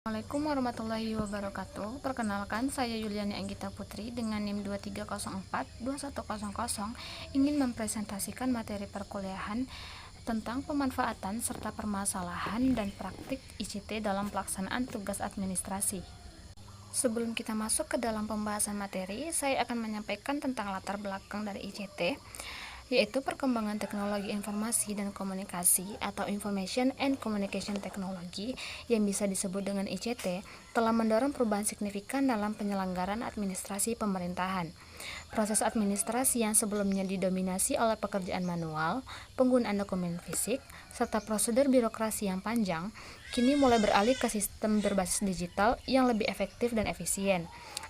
Assalamualaikum warahmatullahi wabarakatuh. Perkenalkan, saya Yuliani Anggita Putri dengan NIM 23042100 ingin mempresentasikan materi perkuliahan tentang pemanfaatan serta permasalahan dan praktik ICT dalam pelaksanaan tugas administrasi. Sebelum kita masuk ke dalam pembahasan materi, saya akan menyampaikan tentang latar belakang dari ICT, yaitu perkembangan teknologi informasi dan komunikasi atau Information and Communication Technology yang bisa disebut dengan ICT telah mendorong perubahan signifikan dalam penyelenggaraan administrasi pemerintahan. Proses administrasi yang sebelumnya didominasi oleh pekerjaan manual, penggunaan dokumen fisik, serta prosedur birokrasi yang panjang, kini mulai beralih ke sistem berbasis digital yang lebih efektif dan efisien.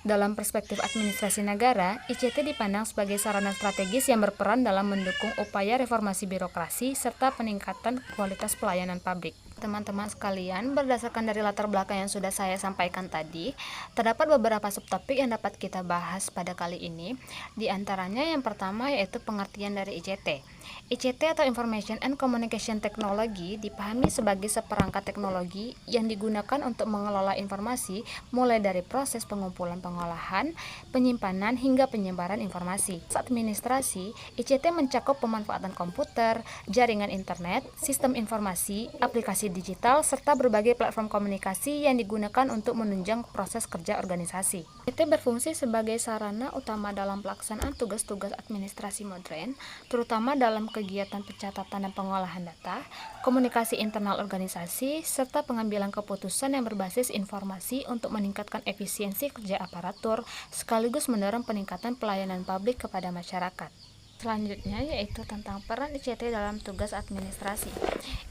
Dalam perspektif administrasi negara, ICT dipandang sebagai sarana strategis yang berperan dalam mendukung upaya reformasi birokrasi serta peningkatan kualitas pelayanan publik. Teman-teman sekalian, berdasarkan dari latar belakang yang sudah saya sampaikan tadi, terdapat beberapa subtopik yang dapat kita bahas pada kali ini. Di antaranya yang pertama yaitu pengertian dari ICT. ICT atau Information and Communication Technology dipahami sebagai seperangkat teknologi yang digunakan untuk mengelola informasi mulai dari proses pengumpulan, pengolahan, penyimpanan hingga penyebaran informasi. Administrasi, ICT mencakup pemanfaatan komputer, jaringan internet, sistem informasi, aplikasi digital, serta berbagai platform komunikasi yang digunakan untuk menunjang proses kerja organisasi. ICT berfungsi sebagai sarana utama dalam pelaksanaan tugas-tugas administrasi modern, terutama dalam kegiatan pencatatan dan pengolahan data, komunikasi internal organisasi, serta pengambilan keputusan yang berbasis informasi untuk meningkatkan efisiensi kerja aparatur, sekaligus mendorong peningkatan pelayanan publik kepada masyarakat. Selanjutnya yaitu tentang peran ICT dalam tugas administrasi.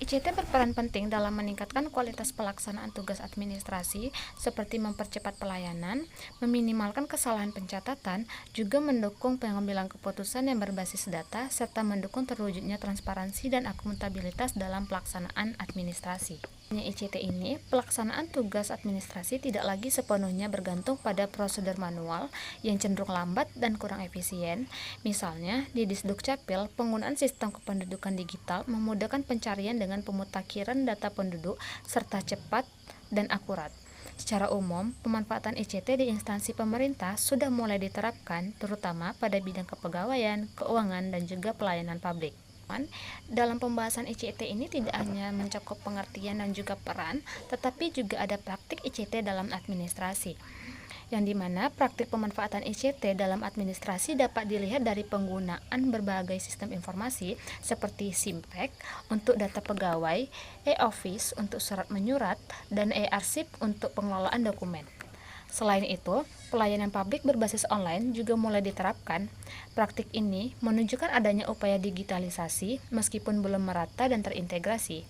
ICT berperan penting dalam meningkatkan kualitas pelaksanaan tugas administrasi seperti mempercepat pelayanan, meminimalkan kesalahan pencatatan, juga mendukung pengambilan keputusan yang berbasis data, serta mendukung terwujudnya transparansi dan akuntabilitas dalam pelaksanaan administrasi. ICT ini, pelaksanaan tugas administrasi tidak lagi sepenuhnya bergantung pada prosedur manual yang cenderung lambat dan kurang efisien. Misalnya, di Disdukcapil, penggunaan sistem kependudukan digital memudahkan pencarian dengan pemutakhiran data penduduk serta cepat dan akurat. Secara umum, pemanfaatan ICT di instansi pemerintah sudah mulai diterapkan, terutama pada bidang kepegawaian, keuangan, dan juga pelayanan publik. Dalam pembahasan ICT ini tidak hanya mencakup pengertian dan juga peran, tetapi juga ada praktik ICT dalam administrasi, yang dimana praktik pemanfaatan ICT dalam administrasi dapat dilihat dari penggunaan berbagai sistem informasi seperti SIMPEK untuk data pegawai, e-office untuk surat menyurat, dan e-arsip untuk pengelolaan dokumen. Selain itu, pelayanan publik berbasis online juga mulai diterapkan. Praktik ini menunjukkan adanya upaya digitalisasi meskipun belum merata dan terintegrasi.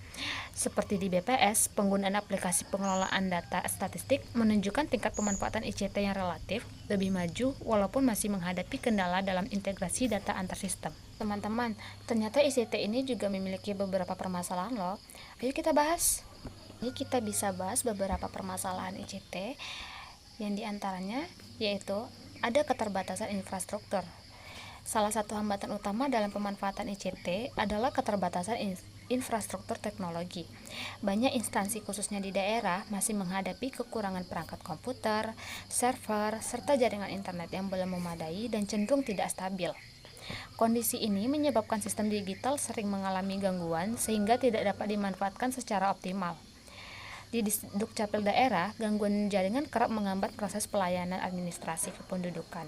Seperti di BPS, penggunaan aplikasi pengelolaan data statistik menunjukkan tingkat pemanfaatan ICT yang relatif lebih maju walaupun masih menghadapi kendala dalam integrasi data antar sistem. Teman-teman, ternyata ICT ini juga memiliki beberapa permasalahan loh. Ayo kita bahas. Ini kita bisa bahas beberapa permasalahan ICT yang diantaranya yaitu ada keterbatasan infrastruktur. Salah satu hambatan utama dalam pemanfaatan ICT adalah keterbatasan infrastruktur teknologi. Banyak instansi khususnya di daerah masih menghadapi kekurangan perangkat komputer, server, serta jaringan internet yang belum memadai dan cenderung tidak stabil. Kondisi ini menyebabkan sistem digital sering mengalami gangguan sehingga tidak dapat dimanfaatkan secara optimal. Di Dukcapil daerah, gangguan jaringan kerap menghambat proses pelayanan administrasi kependudukan,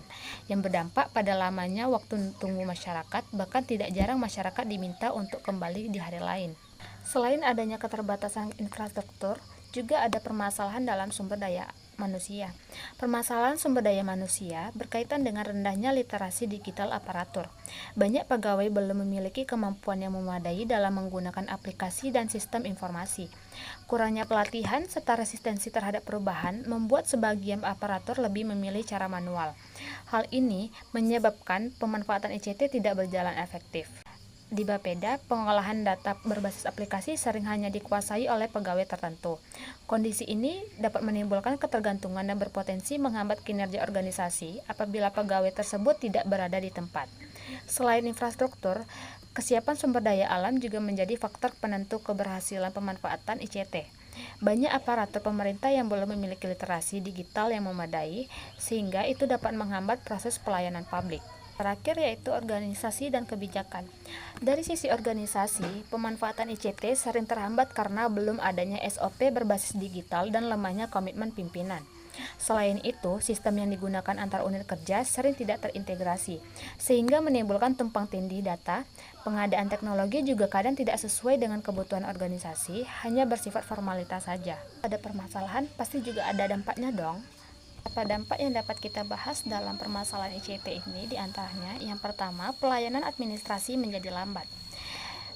yang berdampak pada lamanya waktu tunggu masyarakat, bahkan tidak jarang masyarakat diminta untuk kembali di hari lain. Selain adanya keterbatasan infrastruktur, juga ada permasalahan dalam sumber daya manusia. Permasalahan sumber daya manusia berkaitan dengan rendahnya literasi digital aparatur. Banyak pegawai belum memiliki kemampuan yang memadai dalam menggunakan aplikasi dan sistem informasi. Kurangnya pelatihan serta resistensi terhadap perubahan membuat sebagian aparatur lebih memilih cara manual. Hal ini menyebabkan pemanfaatan ICT tidak berjalan efektif. Di Bapeda, pengolahan data berbasis aplikasi sering hanya dikuasai oleh pegawai tertentu. Kondisi ini dapat menimbulkan ketergantungan dan berpotensi menghambat kinerja organisasi apabila pegawai tersebut tidak berada di tempat. Selain infrastruktur, kesiapan sumber daya alam juga menjadi faktor penentu keberhasilan pemanfaatan ICT. Banyak aparatur pemerintah yang belum memiliki literasi digital yang memadai, sehingga itu dapat menghambat proses pelayanan publik. Terakhir yaitu organisasi dan kebijakan. Dari sisi organisasi, pemanfaatan ICT sering terhambat karena belum adanya SOP berbasis digital dan lemahnya komitmen pimpinan. Selain itu, sistem yang digunakan antar unit kerja sering tidak terintegrasi, sehingga menimbulkan tumpang tindih data. Pengadaan teknologi juga kadang tidak sesuai dengan kebutuhan organisasi, hanya bersifat formalitas saja. Ada permasalahan, pasti juga ada dampaknya dong. Apa dampak yang dapat kita bahas dalam permasalahan ICT ini? Diantaranya, yang pertama, pelayanan administrasi menjadi lambat.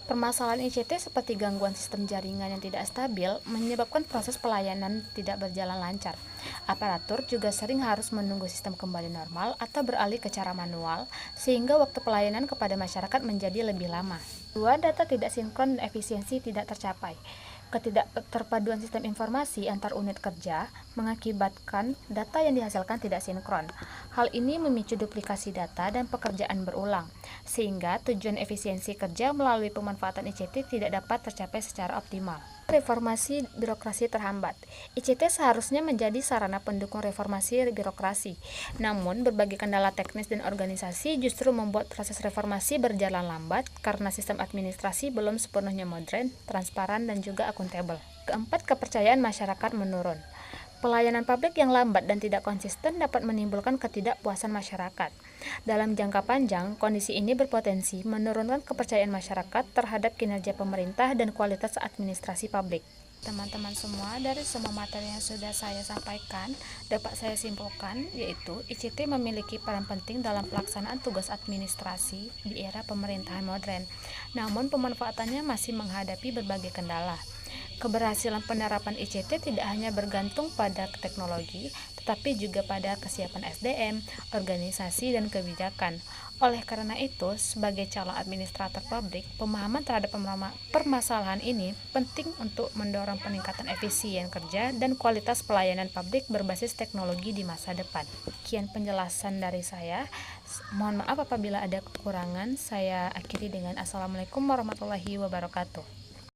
Permasalahan ICT seperti gangguan sistem jaringan yang tidak stabil menyebabkan proses pelayanan tidak berjalan lancar. Aparatur juga sering harus menunggu sistem kembali normal atau beralih ke cara manual, sehingga waktu pelayanan kepada masyarakat menjadi lebih lama. Dua, data tidak sinkron dan efisiensi tidak tercapai. Ketidakterpaduan sistem informasi antar unit kerja mengakibatkan data yang dihasilkan tidak sinkron. Hal ini memicu duplikasi data dan pekerjaan berulang, sehingga tujuan efisiensi kerja melalui pemanfaatan ICT tidak dapat tercapai secara optimal. Reformasi birokrasi terhambat. ICT seharusnya menjadi sarana pendukung reformasi birokrasi. Namun, berbagai kendala teknis dan organisasi justru membuat proses reformasi berjalan lambat karena sistem administrasi belum sepenuhnya modern, transparan, dan juga akuntabel. Keempat, kepercayaan masyarakat menurun. Pelayanan publik yang lambat dan tidak konsisten dapat menimbulkan ketidakpuasan masyarakat. Dalam jangka panjang, kondisi ini berpotensi menurunkan kepercayaan masyarakat terhadap kinerja pemerintah dan kualitas administrasi publik. Teman-teman semua, dari semua materi yang sudah saya sampaikan, dapat saya simpulkan yaitu ICT memiliki peran penting dalam pelaksanaan tugas administrasi di era pemerintahan modern. Namun, pemanfaatannya masih menghadapi berbagai kendala. Keberhasilan penerapan ICT tidak hanya bergantung pada teknologi, tetapi juga pada kesiapan SDM, organisasi, dan kebijakan. Oleh karena itu, sebagai calon administrator publik, pemahaman terhadap permasalahan ini penting untuk mendorong peningkatan efisien kerja dan kualitas pelayanan publik berbasis teknologi di masa depan. Sekian penjelasan dari saya. Mohon maaf apabila ada kekurangan. Saya akhiri dengan Assalamualaikum warahmatullahi wabarakatuh.